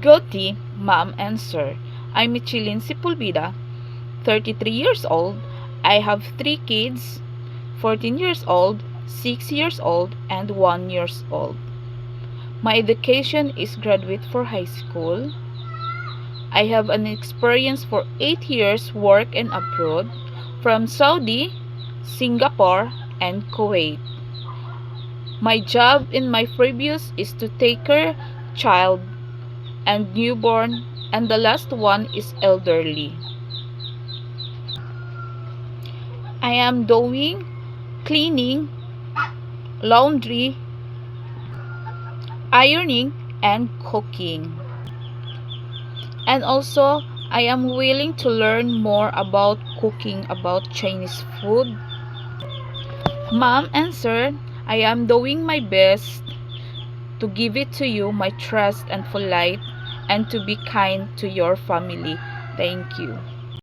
Guilty, ma'am and sir. I'm Michelin Sepulveda, 33 years old. I have 3 kids, 14 years old, 6 years old, and 1 years old. My education is graduate for high school. I have an experience for 8 years work and abroad from Saudi, Singapore, and Kuwait. My job in my previous is to take care child and newborn, and the last one is elderly. I am doing cleaning, laundry, ironing, and cooking. And also, I am willing to learn more about cooking about Chinese food. Ma'am and sir, I am doing my best to give it to you my trust and polite and to be kind to your family. Thank you.